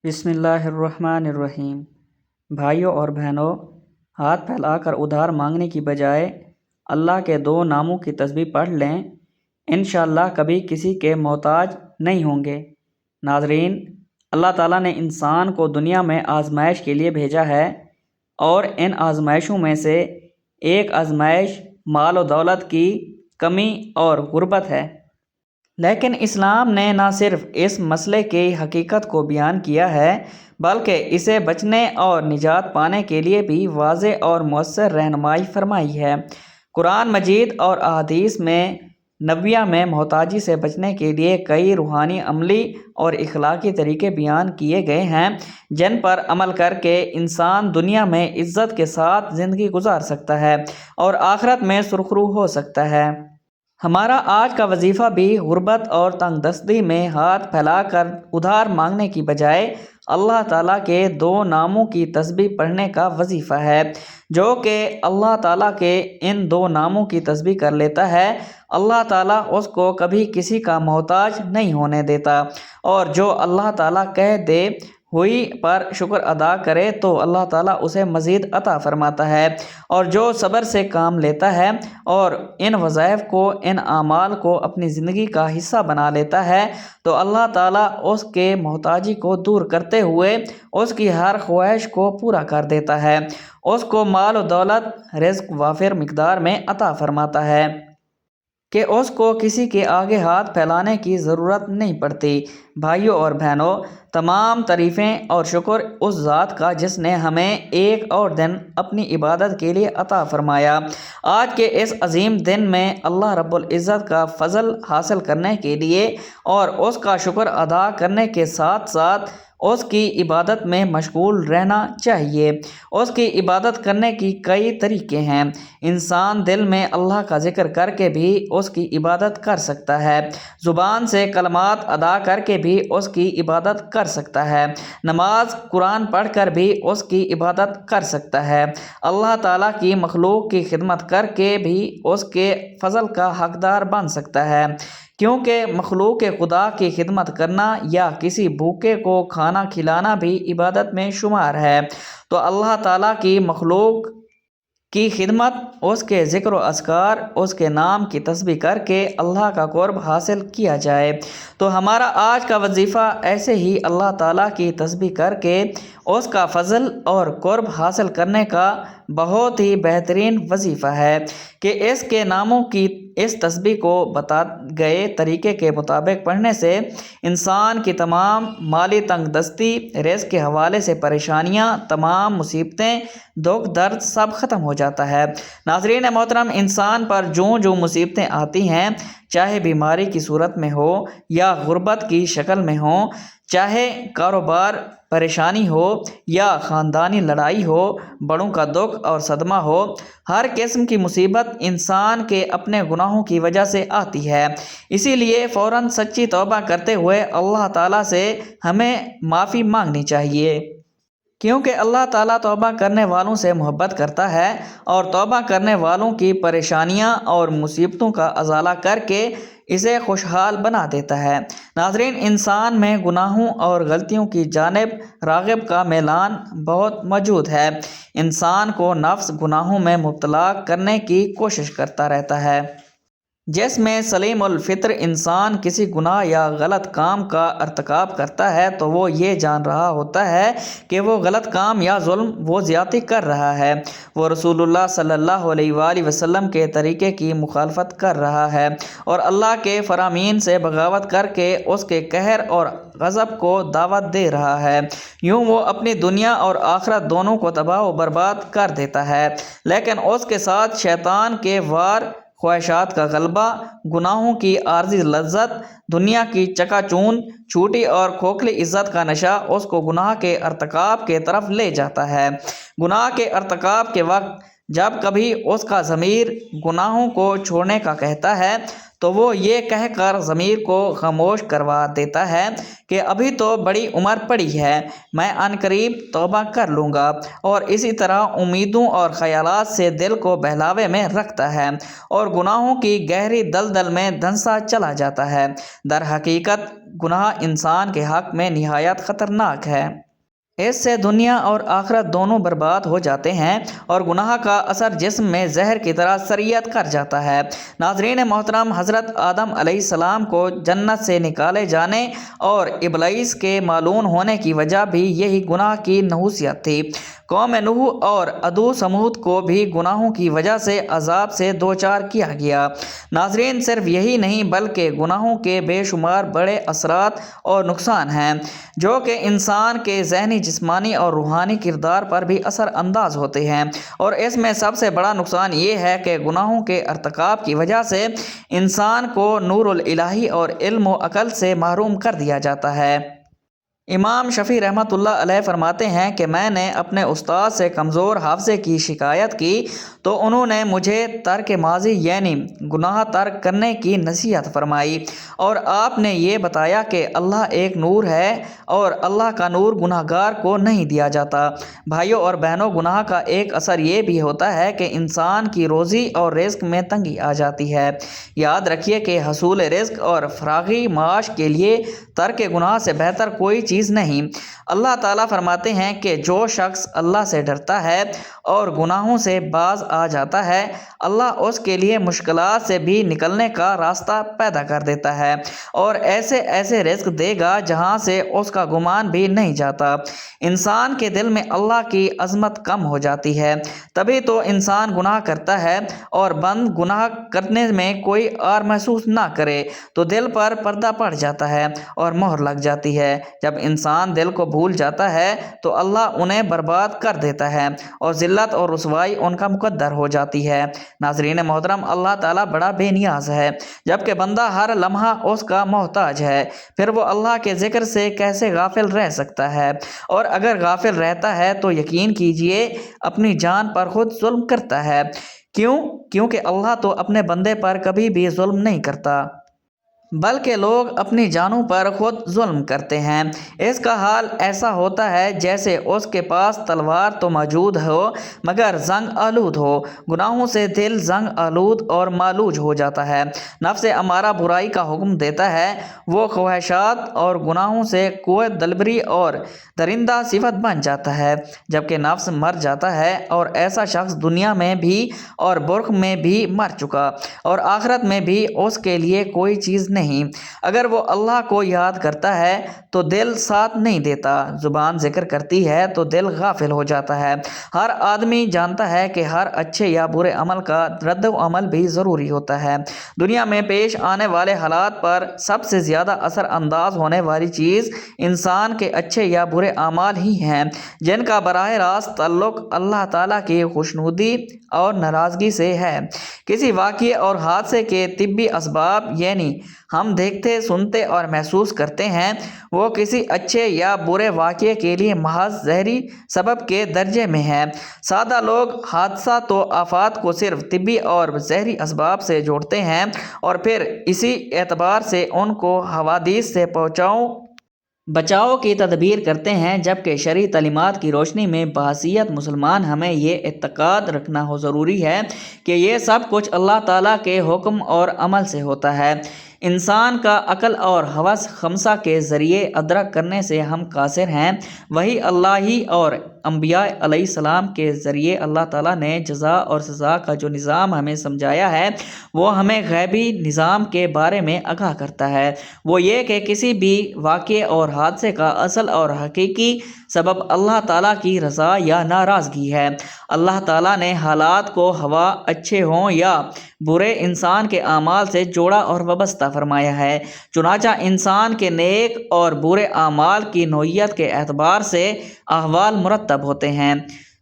بسم اللہ الرحمن الرحیم۔ بھائیوں اور بہنوں، ہاتھ پھیلا کر ادھار مانگنے کی بجائے اللہ کے دو ناموں کی تسبیح پڑھ لیں، انشاءاللہ کبھی کسی کے محتاج نہیں ہوں گے۔ ناظرین، اللہ تعالیٰ نے انسان کو دنیا میں آزمائش کے لیے بھیجا ہے، اور ان آزمائشوں میں سے ایک آزمائش مال و دولت کی کمی اور غربت ہے۔ لیکن اسلام نے نہ صرف اس مسئلے کی حقیقت کو بیان کیا ہے، بلکہ اسے بچنے اور نجات پانے کے لیے بھی واضح اور مؤثر رہنمائی فرمائی ہے۔ قرآن مجید اور احادیث میں نبویہ میں محتاجی سے بچنے کے لیے کئی روحانی، عملی اور اخلاقی طریقے بیان کیے گئے ہیں، جن پر عمل کر کے انسان دنیا میں عزت کے ساتھ زندگی گزار سکتا ہے اور آخرت میں سرخرو ہو سکتا ہے۔ ہمارا آج کا وظیفہ بھی غربت اور تنگ دستی میں ہاتھ پھیلا کر ادھار مانگنے کی بجائے اللہ تعالیٰ کے دو ناموں کی تسبیح پڑھنے کا وظیفہ ہے۔ جو کہ اللہ تعالیٰ کے ان دو ناموں کی تسبیح کر لیتا ہے، اللہ تعالیٰ اس کو کبھی کسی کا محتاج نہیں ہونے دیتا، اور جو اللہ تعالیٰ کہہ دے ہوئی پر شکر ادا کرے تو اللہ تعالیٰ اسے مزید عطا فرماتا ہے، اور جو صبر سے کام لیتا ہے اور ان وظائف کو، ان اعمال کو اپنی زندگی کا حصہ بنا لیتا ہے، تو اللہ تعالیٰ اس کے محتاجی کو دور کرتے ہوئے اس کی ہر خواہش کو پورا کر دیتا ہے، اس کو مال و دولت، رزق وافر مقدار میں عطا فرماتا ہے کہ اس کو کسی کے آگے ہاتھ پھیلانے کی ضرورت نہیں پڑتی۔ بھائیوں اور بہنوں، تمام تعریفیں اور شکر اس ذات کا جس نے ہمیں ایک اور دن اپنی عبادت کے لیے عطا فرمایا۔ آج کے اس عظیم دن میں اللہ رب العزت کا فضل حاصل کرنے کے لیے اور اس کا شکر ادا کرنے کے ساتھ ساتھ اس کی عبادت میں مشغول رہنا چاہیے۔ اس کی عبادت کرنے کی کئی طریقے ہیں۔ انسان دل میں اللہ کا ذکر کر کے بھی اس کی عبادت کر سکتا ہے، زبان سے کلمات ادا کر کے بھی اس کی عبادت کر سکتا ہے، نماز قرآن پڑھ کر بھی اس کی عبادت کر سکتا ہے، اللہ تعالیٰ کی مخلوق کی خدمت کر کے بھی اس کے فضل کا حقدار بن سکتا ہے، کیونکہ مخلوق خدا کی خدمت کرنا یا کسی بھوکے کو کھانا کھلانا بھی عبادت میں شمار ہے۔ تو اللہ تعالیٰ کی مخلوق کی خدمت، اس کے ذکر و اذکار، اس کے نام کی تسبیح کر کے اللہ کا قرب حاصل کیا جائے۔ تو ہمارا آج کا وظیفہ ایسے ہی اللہ تعالیٰ کی تسبیح کر کے اس کا فضل اور قرب حاصل کرنے کا بہت ہی بہترین وظیفہ ہے کہ اس کے ناموں کی اس تسبیح کو بتا گئے طریقے کے مطابق پڑھنے سے انسان کی تمام مالی تنگ دستی، رزق کے حوالے سے پریشانیاں، تمام مصیبتیں، دکھ درد سب ختم ہو جاتا ہے۔ ناظرین محترم، انسان پر جو مصیبتیں آتی ہیں، چاہے بیماری کی صورت میں ہو یا غربت کی شکل میں ہو، چاہے کاروبار پریشانی ہو یا خاندانی لڑائی ہو، بڑوں کا دکھ اور صدمہ ہو، ہر قسم کی مصیبت انسان کے اپنے گناہوں کی وجہ سے آتی ہے۔ اسی لیے فوراً سچی توبہ کرتے ہوئے اللہ تعالیٰ سے ہمیں معافی مانگنی چاہیے، کیونکہ اللہ تعالیٰ توبہ کرنے والوں سے محبت کرتا ہے اور توبہ کرنے والوں کی پریشانیاں اور مصیبتوں کا ازالہ کر کے اسے خوشحال بنا دیتا ہے۔ ناظرین، انسان میں گناہوں اور غلطیوں کی جانب راغب کا میلان بہت موجود ہے۔ انسان کو نفس گناہوں میں مبتلا کرنے کی کوشش کرتا رہتا ہے۔ جس میں سلیم الفطر انسان کسی گناہ یا غلط کام کا ارتکاب کرتا ہے تو وہ یہ جان رہا ہوتا ہے کہ وہ غلط کام یا ظلم، وہ زیادتی کر رہا ہے، وہ رسول اللہ صلی اللہ علیہ وآلہ وسلم کے طریقے کی مخالفت کر رہا ہے اور اللہ کے فرامین سے بغاوت کر کے اس کے قہر اور غضب کو دعوت دے رہا ہے۔ یوں وہ اپنی دنیا اور آخرت دونوں کو تباہ و برباد کر دیتا ہے، لیکن اس کے ساتھ شیطان کے وار، خواہشات کا غلبہ، گناہوں کی عارضی لذت، دنیا کی چکا چوند، چھوٹی اور کھوکھلی عزت کا نشہ اس کو گناہ کے ارتکاب کے طرف لے جاتا ہے۔ گناہ کے ارتکاب کے وقت جب کبھی اس کا ضمیر گناہوں کو چھوڑنے کا کہتا ہے تو وہ یہ کہہ کر ضمیر کو خاموش کروا دیتا ہے کہ ابھی تو بڑی عمر پڑی ہے، میں عنقریب توبہ کر لوں گا، اور اسی طرح امیدوں اور خیالات سے دل کو بہلاوے میں رکھتا ہے اور گناہوں کی گہری دلدل میں دھنسا چلا جاتا ہے۔ در حقیقت گناہ انسان کے حق میں نہایت خطرناک ہے۔ اس سے دنیا اور آخرت دونوں برباد ہو جاتے ہیں اور گناہ کا اثر جسم میں زہر کی طرح سریت کر جاتا ہے۔ ناظرین محترم، حضرت آدم علیہ السلام کو جنت سے نکالے جانے اور ابلیس کے ملعون ہونے کی وجہ بھی یہی گناہ کی نحوست تھی۔ قوم نوح اور عدو سمود کو بھی گناہوں کی وجہ سے عذاب سے دوچار کیا گیا۔ ناظرین، صرف یہی نہیں بلکہ گناہوں کے بے شمار بڑے اثرات اور نقصان ہیں جو کہ انسان کے ذہنی، جسمانی اور روحانی کردار پر بھی اثر انداز ہوتے ہیں، اور اس میں سب سے بڑا نقصان یہ ہے کہ گناہوں کے ارتکاب کی وجہ سے انسان کو نور الہی اور علم و عقل سے محروم کر دیا جاتا ہے۔ امام شافعی رحمۃ اللہ علیہ فرماتے ہیں کہ میں نے اپنے استاد سے کمزور حافظے کی شکایت کی تو انہوں نے مجھے ترک ماضی یعنی گناہ ترک کرنے کی نصیحت فرمائی، اور آپ نے یہ بتایا کہ اللہ ایک نور ہے اور اللہ کا نور گناہ گار کو نہیں دیا جاتا۔ بھائیوں اور بہنوں، گناہ کا ایک اثر یہ بھی ہوتا ہے کہ انسان کی روزی اور رزق میں تنگی آ جاتی ہے۔ یاد رکھیے کہ حصول رزق اور فراغی معاش کے لیے ترک گناہ سے بہتر کوئی چیز نہیں۔ اللہ تعالیٰ فرماتے ہیں کہ جو شخص اللہ سے ڈرتا ہے اور گناہوں سے باز آ جاتا ہے، اللہ اس کے لیے مشکلات سے بھی نکلنے کا راستہ پیدا کر دیتا ہے اور ایسے ایسے رزق دے گا جہاں سے اس کا گمان بھی نہیں جاتا۔ انسان کے دل میں اللہ کی عظمت کم ہو جاتی ہے، تبھی تو انسان گناہ کرتا ہے، اور بند گناہ کرنے میں کوئی عار محسوس نہ کرے تو دل پر پردہ پڑ جاتا ہے اور مہر لگ جاتی ہے۔ جب انسان دل کو بھول جاتا ہے تو اللہ انہیں برباد کر دیتا ہے اور ذلت اور رسوائی ان کا مقدر ہو جاتی ہے۔ ناظرین محترم، اللہ تعالیٰ بڑا بے نیاز ہے، جبکہ بندہ ہر لمحہ اس کا محتاج ہے، پھر وہ اللہ کے ذکر سے کیسے غافل رہ سکتا ہے؟ اور اگر غافل رہتا ہے تو یقین کیجئے اپنی جان پر خود ظلم کرتا ہے۔ کیونکہ اللہ تو اپنے بندے پر کبھی بھی ظلم نہیں کرتا، بلکہ لوگ اپنی جانوں پر خود ظلم کرتے ہیں۔ اس کا حال ایسا ہوتا ہے جیسے اس کے پاس تلوار تو موجود ہو مگر زنگ آلود ہو۔ گناہوں سے دل زنگ آلود اور مالوج ہو جاتا ہے۔ نفس امارہ برائی کا حکم دیتا ہے، وہ خواہشات اور گناہوں سے قوت دلبری اور درندہ صفت بن جاتا ہے، جبکہ نفس مر جاتا ہے، اور ایسا شخص دنیا میں بھی اور برق میں بھی مر چکا، اور آخرت میں بھی اس کے لیے کوئی چیز نہیں۔ اگر وہ اللہ کو یاد کرتا ہے تو دل ساتھ نہیں دیتا، زبان ذکر کرتی ہے تو دل غافل ہو جاتا ہے۔ ہر آدمی جانتا ہے کہ ہر اچھے یا برے عمل کا رد و عمل بھی ضروری ہوتا ہے۔ دنیا میں پیش آنے والے حالات پر سب سے زیادہ اثر انداز ہونے والی چیز انسان کے اچھے یا برے اعمال ہی ہیں، جن کا براہ راست تعلق اللہ تعالیٰ کی خوشنودی اور ناراضگی سے ہے۔ کسی واقعے اور حادثے کے طبی اسباب یعنی ہم دیکھتے، سنتے اور محسوس کرتے ہیں، وہ کسی اچھے یا برے واقعے کے لیے محض ظاہری سبب کے درجے میں ہیں۔ سادہ لوگ حادثات و آفات کو صرف طبی اور ظاہری اسباب سے جوڑتے ہیں اور پھر اسی اعتبار سے ان کو حوادث سے بچاؤ کی تدبیر کرتے ہیں، جبکہ شرعی تعلیمات کی روشنی میں بحیثیت مسلمان ہمیں یہ اعتقاد رکھنا ضروری ہے کہ یہ سب کچھ اللہ تعالیٰ کے حکم اور عمل سے ہوتا ہے۔ انسان کا عقل اور حواس خمسہ کے ذریعے ادرک کرنے سے ہم قاصر ہیں، وہی الہی اور انبیاء علیہ السلام کے ذریعے اللہ تعالیٰ نے جزا اور سزا کا جو نظام ہمیں سمجھایا ہے وہ ہمیں غیبی نظام کے بارے میں آگاہ کرتا ہے۔ وہ یہ کہ کسی بھی واقعے اور حادثے کا اصل اور حقیقی سبب اللہ تعالیٰ کی رضا یا ناراضگی ہے۔ اللہ تعالیٰ نے حالات کو ہوا اچھے ہوں یا برے انسان کے اعمال سے جوڑا اور وابستہ فرمایا ہے، چنانچہ انسان کے نیک اور برے اعمال کی نوعیت کے اعتبار سے احوال مرتب ہوتے ہیں۔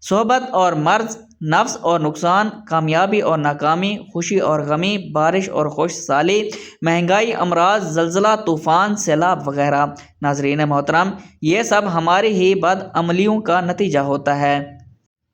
صحبت اور مرض، نفع اور نقصان، کامیابی اور ناکامی، خوشی اور غمی، بارش اور خشک سالی، مہنگائی، امراض، زلزلہ، طوفان، سیلاب وغیرہ۔ ناظرین محترم، یہ سب ہماری ہی بد عملیوں کا نتیجہ ہوتا ہے۔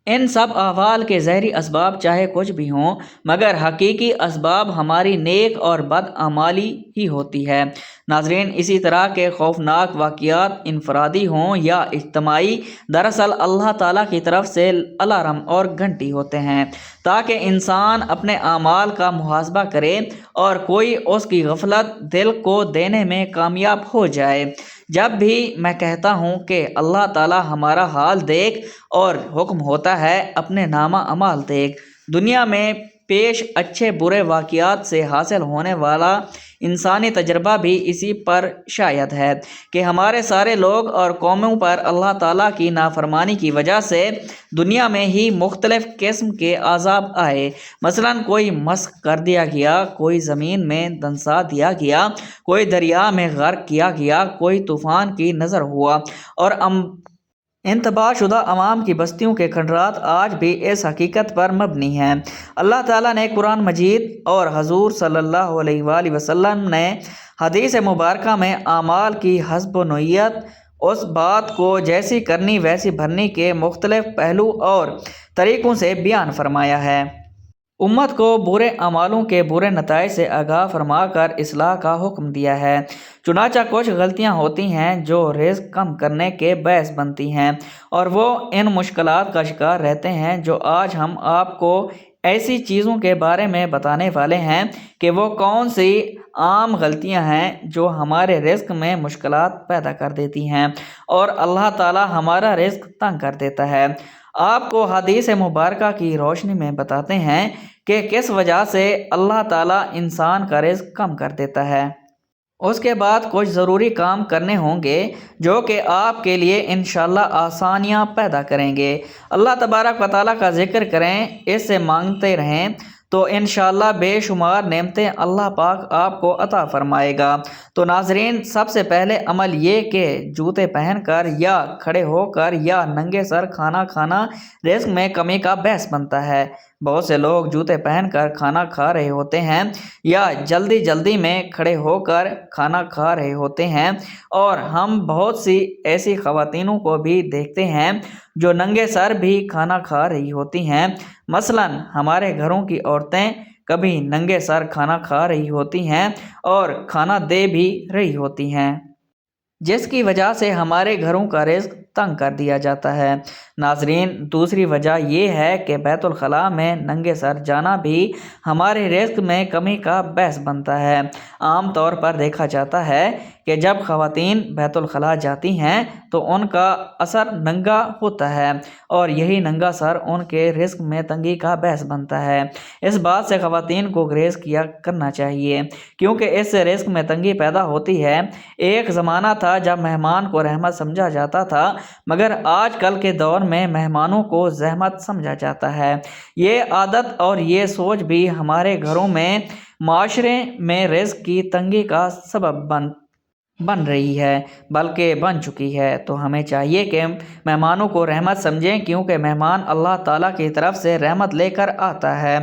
ان سب احوال کے ظاہری اسباب چاہے کچھ بھی ہوں، مگر حقیقی اسباب ہماری نیک اور بدعمالی ہی ہوتی ہے۔ ناظرین، اسی طرح کے خوفناک واقعات انفرادی ہوں یا اجتماعی، دراصل اللہ تعالیٰ کی طرف سے الارم اور گھنٹی ہوتے ہیں تاکہ انسان اپنے اعمال کا محاسبہ کرے اور کوئی اس کی غفلت دل کو دینے میں کامیاب ہو جائے۔ جب بھی میں کہتا ہوں کہ اللہ تعالیٰ ہمارا حال دیکھ اور حکم ہوتا ہے اپنے نامہ اعمال دیکھ، دنیا میں پیش اچھے برے واقعات سے حاصل ہونے والا انسانی تجربہ بھی اسی پر شاید ہے کہ ہمارے سارے لوگ اور قوموں پر اللہ تعالیٰ کی نافرمانی کی وجہ سے دنیا میں ہی مختلف قسم کے عذاب آئے۔ مثلاً کوئی مسخ کر دیا گیا، کوئی زمین میں دنسا دیا گیا، کوئی دریا میں غرق کیا گیا، کوئی طوفان کی نذر ہوا، اور انتباہ شدہ عوام کی بستیوں کے کھنڈرات آج بھی اس حقیقت پر مبنی ہیں۔ اللہ تعالیٰ نے قرآن مجید اور حضور صلی اللہ علیہ وآلہ وسلم نے حدیث مبارکہ میں اعمال کی حسب و نوعیت، اس بات کو جیسی کرنی ویسی بھرنی کے مختلف پہلو اور طریقوں سے بیان فرمایا ہے۔ امت کو برے اعمالوں کے برے نتائج سے آگاہ فرما کر اصلاح کا حکم دیا ہے۔ چنانچہ کچھ غلطیاں ہوتی ہیں جو رزق کم کرنے کے باعث بنتی ہیں، اور وہ ان مشکلات کا شکار رہتے ہیں جو آج ہم آپ کو ایسی چیزوں کے بارے میں بتانے والے ہیں کہ وہ کون سی عام غلطیاں ہیں جو ہمارے رزق میں مشکلات پیدا کر دیتی ہیں اور اللہ تعالیٰ ہمارا رزق تنگ کر دیتا ہے۔ آپ کو حدیث مبارکہ کی روشنی میں بتاتے ہیں کہ کس وجہ سے اللہ تعالیٰ انسان کا رزق کم کر دیتا ہے۔ اس کے بعد کچھ ضروری کام کرنے ہوں گے جو کہ آپ کے لیے انشاءاللہ آسانیاں پیدا کریں گے۔ اللہ تبارک و تعالیٰ کا ذکر کریں، اس سے مانگتے رہیں تو انشاءاللہ بے شمار نعمتیں اللہ پاک آپ کو عطا فرمائے گا۔ تو ناظرین، سب سے پہلے عمل یہ کہ جوتے پہن کر یا کھڑے ہو کر یا ننگے سر کھانا کھانا رزق میں کمی کا باعث بنتا ہے۔ بہت سے لوگ جوتے پہن کر کھانا کھا رہے ہوتے ہیں یا جلدی میں کھڑے ہو کر کھانا کھا رہے ہوتے ہیں، اور ہم بہت سی ایسی خواتینوں کو بھی دیکھتے ہیں جو ننگے سر بھی کھانا کھا رہی ہوتی ہیں۔ مثلاً ہمارے گھروں کی عورتیں کبھی ننگے سر کھانا کھا رہی ہوتی ہیں اور کھانا دے بھی رہی ہوتی ہیں، جس کی وجہ سے ہمارے گھروں کا رزق تنگ کر دیا جاتا ہے۔ ناظرین، دوسری وجہ یہ ہے کہ بیت الخلاء میں ننگے سر جانا بھی ہمارے رزق میں کمی کا باعث بنتا ہے۔ عام طور پر دیکھا جاتا ہے کہ جب خواتین بیت الخلاء جاتی ہیں تو ان کا اثر ننگا ہوتا ہے، اور یہی ننگا سر ان کے رزق میں تنگی کا باعث بنتا ہے۔ اس بات سے خواتین کو گریز کیا کرنا چاہیے، کیونکہ اس سے رزق میں تنگی پیدا ہوتی ہے۔ ایک زمانہ تھا جب مہمان کو رحمت سمجھا جاتا تھا، مگر آج کل کے دور میں مہمانوں کو زحمت سمجھا جاتا ہے۔ یہ عادت اور یہ سوچ بھی ہمارے گھروں میں معاشرے میں رزق کی تنگی کا سبب بن رہی ہے، بلکہ بن چکی ہے۔ تو ہمیں چاہیے کہ مہمانوں کو رحمت سمجھیں، کیونکہ مہمان اللہ تعالیٰ کی طرف سے رحمت لے کر آتا ہے۔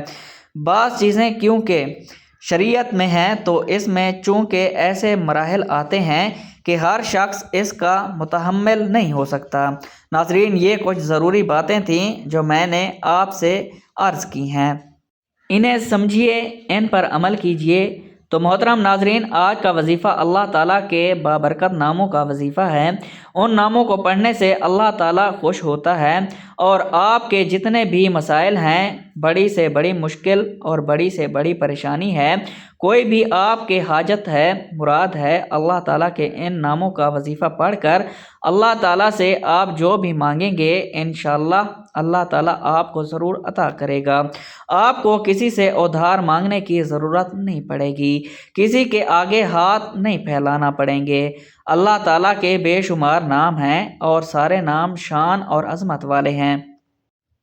بعض چیزیں کیونکہ شریعت میں ہیں تو اس میں چونکہ ایسے مراحل آتے ہیں کہ ہر شخص اس کا متحمل نہیں ہو سکتا۔ ناظرین، یہ کچھ ضروری باتیں تھیں جو میں نے آپ سے عرض کی ہیں، انہیں سمجھیے، ان پر عمل کیجیے۔ تو محترم ناظرین، آج کا وظیفہ اللہ تعالیٰ کے بابرکت ناموں کا وظیفہ ہے۔ ان ناموں کو پڑھنے سے اللہ تعالیٰ خوش ہوتا ہے، اور آپ کے جتنے بھی مسائل ہیں، بڑی سے بڑی مشکل اور بڑی سے بڑی پریشانی ہے، کوئی بھی آپ کے حاجت ہے، مراد ہے، اللہ تعالیٰ کے ان ناموں کا وظیفہ پڑھ کر اللہ تعالیٰ سے آپ جو بھی مانگیں گے انشاءاللہ اللہ تعالیٰ آپ کو ضرور عطا کرے گا۔ آپ کو کسی سے ادھار مانگنے کی ضرورت نہیں پڑے گی، کسی کے آگے ہاتھ نہیں پھیلانا پڑیں گے۔ اللہ تعالیٰ کے بے شمار نام ہیں، اور سارے نام شان اور عظمت والے ہیں،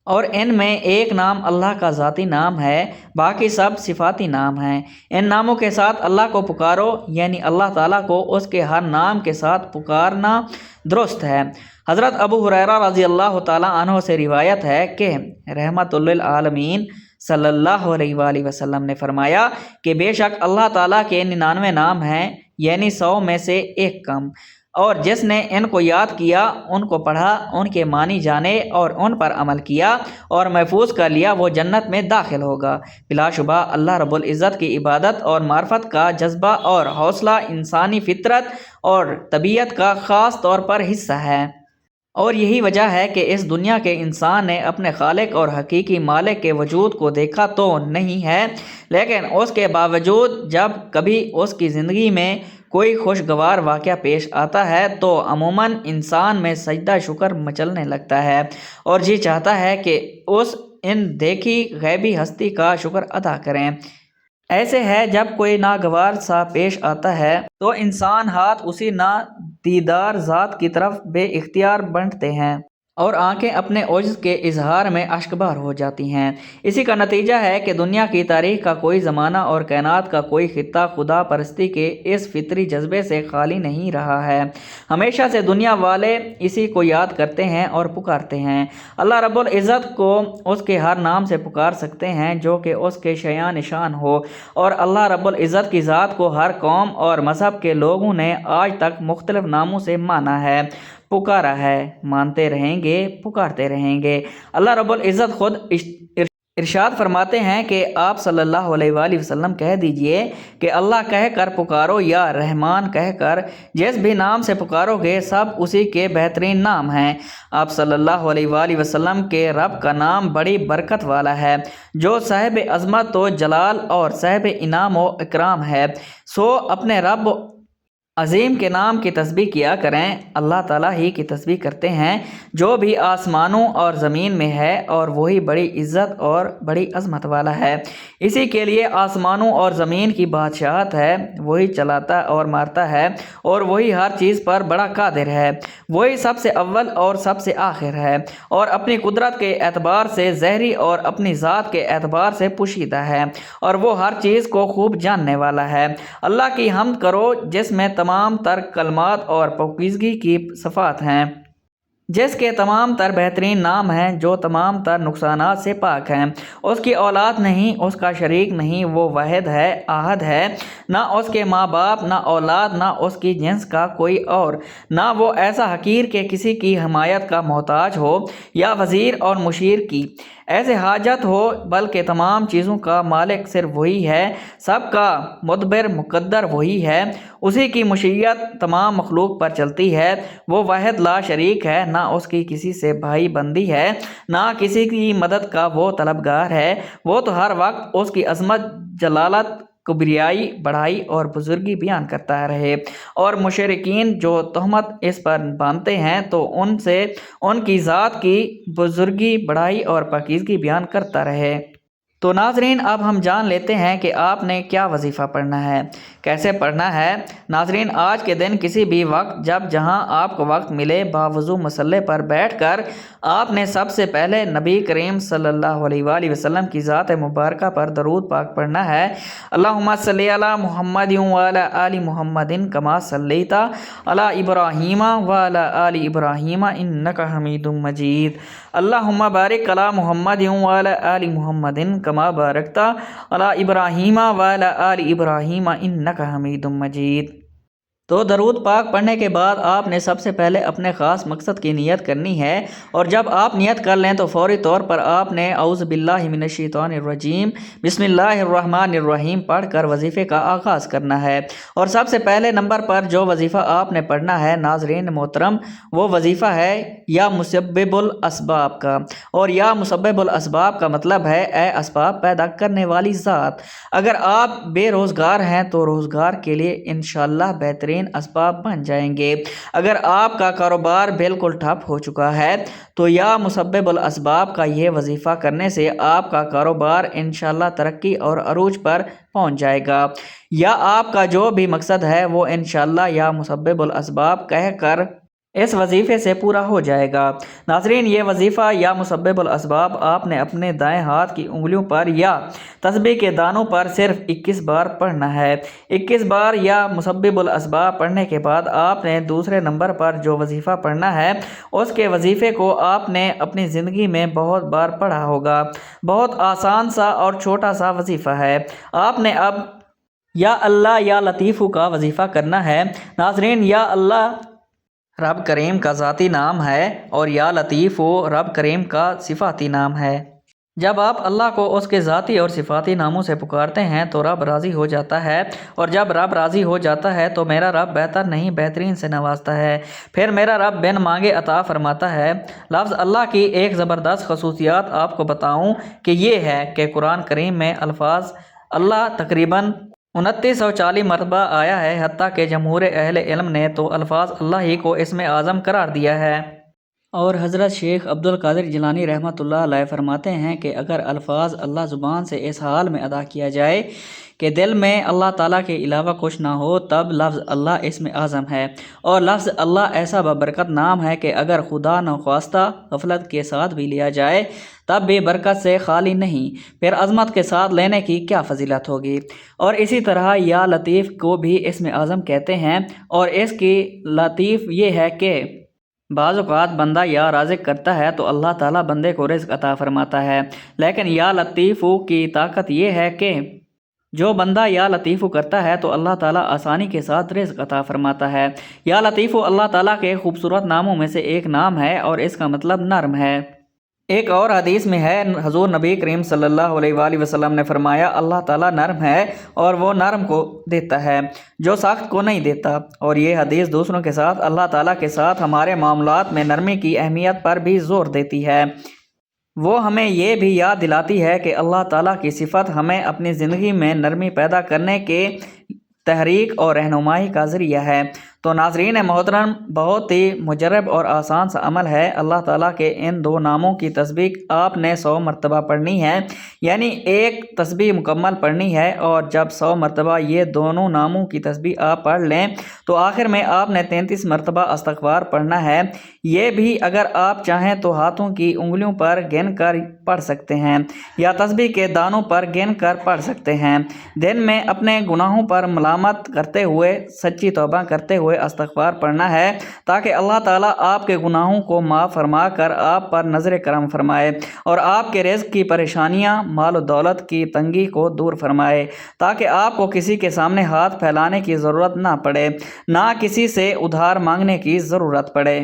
اور ان میں ایک نام اللہ کا ذاتی نام ہے، باقی سب صفاتی نام ہیں۔ ان ناموں کے ساتھ اللہ کو پکارو، یعنی اللہ تعالیٰ کو اس کے ہر نام کے ساتھ پکارنا درست ہے۔ حضرت ابو ہریرہ رضی اللہ تعالیٰ عنہ سے روایت ہے کہ رحمت للعالمین صلی اللہ علیہ وآلہ وسلم نے فرمایا کہ بے شک اللہ تعالیٰ کے 99 نام ہیں، یعنی 100 میں سے ایک کم۔ اور جس نے ان کو یاد کیا، ان کو پڑھا، ان کے معنی جانے اور ان پر عمل کیا اور محفوظ کر لیا، وہ جنت میں داخل ہوگا۔ بلا شبہ اللہ رب العزت کی عبادت اور معرفت کا جذبہ اور حوصلہ انسانی فطرت اور طبیعت کا خاص طور پر حصہ ہے، اور یہی وجہ ہے کہ اس دنیا کے انسان نے اپنے خالق اور حقیقی مالک کے وجود کو دیکھا تو نہیں ہے، لیکن اس کے باوجود جب کبھی اس کی زندگی میں کوئی خوشگوار واقعہ پیش آتا ہے تو عموماً انسان میں سجدہ شکر مچلنے لگتا ہے اور جی چاہتا ہے کہ اس ان دیکھی غیبی ہستی کا شکر ادا کریں۔ ایسے ہے جب کوئی ناگوار سا پیش آتا ہے تو انسان ہاتھ اسی نادیدار ذات کی طرف بے اختیار بڑھتے ہیں اور آنکھیں اپنے عجز کے اظہار میں اشکبار ہو جاتی ہیں۔ اسی کا نتیجہ ہے کہ دنیا کی تاریخ کا کوئی زمانہ اور کائنات کا کوئی خطہ خدا پرستی کے اس فطری جذبے سے خالی نہیں رہا ہے۔ ہمیشہ سے دنیا والے اسی کو یاد کرتے ہیں اور پکارتے ہیں۔ اللہ رب العزت کو اس کے ہر نام سے پکار سکتے ہیں جو کہ اس کے شایان نشان ہو، اور اللہ رب العزت کی ذات کو ہر قوم اور مذہب کے لوگوں نے آج تک مختلف ناموں سے مانا ہے، پکارا ہے، مانتے رہیں گے، پکارتے رہیں گے۔ اللہ رب العزت خود ارشاد فرماتے ہیں کہ آپ صلی اللہ علیہ وآلہ وسلم کہہ دیجئے کہ اللہ کہہ کر پکارو یا رحمان کہہ کر، جس بھی نام سے پکارو گے سب اسی کے بہترین نام ہیں۔ آپ صلی اللہ علیہ وآلہ وسلم کے رب کا نام بڑی برکت والا ہے، جو صاحب عظمت و جلال اور صاحب انعام و اکرام ہے، سو اپنے رب عظیم کے نام کی تسبیح کیا کریں۔ اللہ تعالیٰ ہی کی تسبیح کرتے ہیں جو بھی آسمانوں اور زمین میں ہے، اور وہی بڑی عزت اور بڑی عظمت والا ہے۔ اسی کے لیے آسمانوں اور زمین کی بادشاہت ہے، وہی چلاتا اور مارتا ہے، اور وہی ہر چیز پر بڑا قادر ہے۔ وہی سب سے اول اور سب سے آخر ہے، اور اپنی قدرت کے اعتبار سے ظاہری اور اپنی ذات کے اعتبار سے پوشیدہ ہے، اور وہ ہر چیز کو خوب جاننے والا ہے۔ اللہ کی حمد کرو جس میں تمام تر کلمات اور پاکیزگی کی صفات ہیں، جس کے تمام تر بہترین نام ہیں، جو تمام تر نقصانات سے پاک ہیں۔ اس کی اولاد نہیں، اس کا شریک نہیں، وہ واحد ہے، احد ہے، نہ اس کے ماں باپ، نہ اولاد، نہ اس کی جنس کا کوئی اور، نہ وہ ایسا حقیر کہ کسی کی حمایت کا محتاج ہو یا وزیر اور مشیر کی ایسے حاجت ہو، بلکہ تمام چیزوں کا مالک صرف وہی ہے، سب کا مدبر مقدر وہی ہے، اسی کی مشیت تمام مخلوق پر چلتی ہے۔ وہ واحد لا شریک ہے، نہ اس کی کسی سے بھائی بندی ہے، نہ کسی کی مدد کا وہ طلبگار ہے۔ وہ تو ہر وقت اس کی عظمت، جلالت، کبریائی، بڑائی اور بزرگی بیان کرتا رہے، اور مشرکین جو تہمت اس پر باندھتے ہیں تو ان سے ان کی ذات کی بزرگی، بڑائی اور پاکیزگی بیان کرتا رہے۔ تو ناظرین، اب ہم جان لیتے ہیں کہ آپ نے کیا وظیفہ پڑھنا ہے، کیسے پڑھنا ہے۔ ناظرین، آج کے دن کسی بھی وقت جب جہاں آپ کو وقت ملے، باوضو مصلے پر بیٹھ کر آپ نے سب سے پہلے نبی کریم صلی اللہ علیہ وآلہ وسلم کی ذات مبارکہ پر درود پاک پڑھنا ہے۔ اللہم صلی علی محمد وعلی آل محمد کما صلیت علی ابراہیم وعلی آل ابراہیم انک حمید مجید۔ اللہم بارک علی محمد وعلی آل محمد کما بارکت علی ابراہیم وعلی آل ابراہیم انک حمید مجید۔ تو درود پاک پڑھنے کے بعد آپ نے سب سے پہلے اپنے خاص مقصد کی نیت کرنی ہے، اور جب آپ نیت کر لیں تو فوری طور پر آپ نے اعوذ باللہ من الشیطان الرجیم بسم اللہ الرحمن الرحیم پڑھ کر وظیفے کا آغاز کرنا ہے۔ اور سب سے پہلے نمبر پر جو وظیفہ آپ نے پڑھنا ہے ناظرین محترم، وہ وظیفہ ہے یا مسبب الاسباب کا، اور یا مسبب الاسباب کا مطلب ہے اے اسباب پیدا کرنے والی ذات۔ اگر آپ بے روزگار ہیں تو روزگار کے لیے انشاءاللہ بہترین اسباب بن جائیں گے۔ اگر آپ کا کاروبار بالکل ٹھپ ہو چکا ہے تو یا مسبب الاسباب کا یہ وظیفہ کرنے سے آپ کا کاروبار انشاءاللہ ترقی اور عروج پر پہنچ جائے گا، یا آپ کا جو بھی مقصد ہے وہ انشاءاللہ یا مسبب الاسباب کہہ کر اس وظیفے سے پورا ہو جائے گا۔ ناظرین، یہ وظیفہ یا مسبب الاسباب آپ نے اپنے دائیں ہاتھ کی انگلیوں پر یا تسبیح کے دانوں پر صرف 21 بار پڑھنا ہے۔ 21 بار یا مسبب الاسباب پڑھنے کے بعد آپ نے دوسرے نمبر پر جو وظیفہ پڑھنا ہے، اس کے وظیفے کو آپ نے اپنی زندگی میں بہت بار پڑھا ہوگا۔ بہت آسان سا اور چھوٹا سا وظیفہ ہے۔ آپ نے اب یا اللہ یا لطیفو کا وظیفہ کرنا ہے۔ ناظرین، یا اللہ رب کریم کا ذاتی نام ہے اور یا لطیف رب کریم کا صفاتی نام ہے۔ جب آپ اللہ کو اس کے ذاتی اور صفاتی ناموں سے پکارتے ہیں تو رب راضی ہو جاتا ہے، اور جب رب راضی ہو جاتا ہے تو میرا رب بہتر نہیں بہترین سے نوازتا ہے، پھر میرا رب بن مانگے عطا فرماتا ہے۔ لفظ اللہ کی ایک زبردست خصوصیات آپ کو بتاؤں کہ یہ ہے کہ قرآن کریم میں الفاظ اللہ تقریباً 2940 مرتبہ آیا ہے، حتیٰ کہ جمہور اہل علم نے تو الفاظ اللہ ہی کو اسم اعظم قرار دیا ہے۔ اور حضرت شیخ عبد القادر جیلانی رحمۃ اللہ علیہ فرماتے ہیں کہ اگر الفاظ اللہ زبان سے اس حال میں ادا کیا جائے کہ دل میں اللہ تعالیٰ کے علاوہ کچھ نہ ہو، تب لفظ اللہ اسم اعظم ہے، اور لفظ اللہ ایسا ببرکت نام ہے کہ اگر خدا نخواستہ غفلت کے ساتھ بھی لیا جائے تب بھی برکت سے خالی نہیں، پھر عظمت کے ساتھ لینے کی کیا فضیلت ہوگی۔ اور اسی طرح یا لطیف کو بھی اسم اعظم کہتے ہیں، اور اس کی لطیف یہ ہے کہ بعض اوقات بندہ یا رازق کرتا ہے تو اللہ تعالیٰ بندے کو رزق عطا فرماتا ہے، لیکن یا لطیف کی طاقت یہ ہے کہ جو بندہ یا لطیف کرتا ہے تو اللہ تعالیٰ آسانی کے ساتھ رزق عطا فرماتا ہے۔ یا لطیف اللہ تعالیٰ کے خوبصورت ناموں میں سے ایک نام ہے، اور اس کا مطلب نرم ہے۔ ایک اور حدیث میں ہے، حضور نبی کریم صلی اللہ علیہ وآلہ وسلم نے فرمایا، اللہ تعالیٰ نرم ہے اور وہ نرم کو دیتا ہے جو سخت کو نہیں دیتا۔ اور یہ حدیث دوسروں کے ساتھ اللہ تعالیٰ کے ساتھ ہمارے معاملات میں نرمی کی اہمیت پر بھی زور دیتی ہے۔ وہ ہمیں یہ بھی یاد دلاتی ہے کہ اللہ تعالیٰ کی صفت ہمیں اپنی زندگی میں نرمی پیدا کرنے کے تحریک اور رہنمائی کا ذریعہ ہے۔ تو ناظرین محترم، بہت ہی مجرب اور آسان سا عمل ہے۔ اللہ تعالیٰ کے ان دو ناموں کی تسبیح آپ نے 100 مرتبہ پڑھنی ہے، یعنی ایک تسبیح مکمل پڑھنی ہے، اور جب 100 مرتبہ یہ دونوں ناموں کی تسبیح آپ پڑھ لیں تو آخر میں آپ نے 33 مرتبہ استغفار پڑھنا ہے۔ یہ بھی اگر آپ چاہیں تو ہاتھوں کی انگلیوں پر گن کر پڑھ سکتے ہیں یا تسبیح کے دانوں پر گن کر پڑھ سکتے ہیں۔ دن میں اپنے گناہوں پر ملامت کرتے ہوئے سچی توبہ کرتے ہوئے استغفار پڑھنا ہے، تاکہ اللہ تعالیٰ آپ کے گناہوں کو معاف فرما کر آپ پر نظر کرم فرمائے اور آپ کے رزق کی پریشانیاں، مال و دولت کی تنگی کو دور فرمائے، تاکہ آپ کو کسی کے سامنے ہاتھ پھیلانے کی ضرورت نہ پڑے، نہ کسی سے ادھار مانگنے کی ضرورت پڑے۔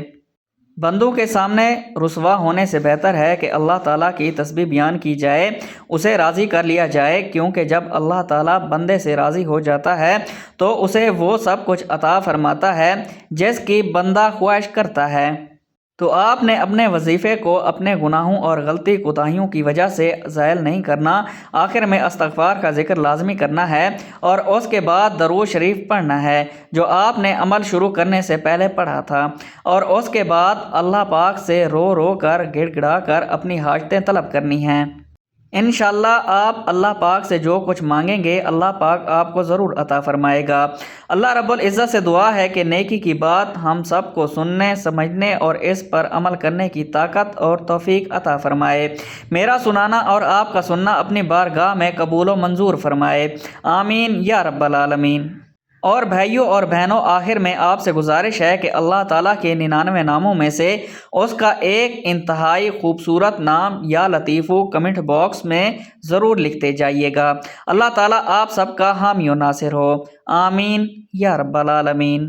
بندوں کے سامنے رسوا ہونے سے بہتر ہے کہ اللہ تعالیٰ کی تسبیح بیان کی جائے، اسے راضی کر لیا جائے، کیونکہ جب اللہ تعالیٰ بندے سے راضی ہو جاتا ہے تو اسے وہ سب کچھ عطا فرماتا ہے جس کی بندہ خواہش کرتا ہے۔ تو آپ نے اپنے وظیفے کو اپنے گناہوں اور غلطی کوتاہیوں کی وجہ سے زائل نہیں کرنا، آخر میں استغفار کا ذکر لازمی کرنا ہے، اور اس کے بعد درود شریف پڑھنا ہے جو آپ نے عمل شروع کرنے سے پہلے پڑھا تھا، اور اس کے بعد اللہ پاک سے رو رو کر گڑ گڑا کر اپنی حاجتیں طلب کرنی ہیں۔ انشاءاللہ آپ اللہ پاک سے جو کچھ مانگیں گے اللہ پاک آپ کو ضرور عطا فرمائے گا۔ اللہ رب العزت سے دعا ہے کہ نیکی کی بات ہم سب کو سننے، سمجھنے اور اس پر عمل کرنے کی طاقت اور توفیق عطا فرمائے۔ میرا سنانا اور آپ کا سننا اپنی بارگاہ میں قبول و منظور فرمائے، آمین یا رب العالمین۔ اور بھائیوں اور بہنوں، آخر میں آپ سے گزارش ہے کہ اللہ تعالیٰ کے 99 ناموں میں سے اس کا ایک انتہائی خوبصورت نام یا لطیف کمنٹ باکس میں ضرور لکھتے جائیے گا۔ اللہ تعالیٰ آپ سب کا حامی و ناصر ہو، آمین یا رب العالمین۔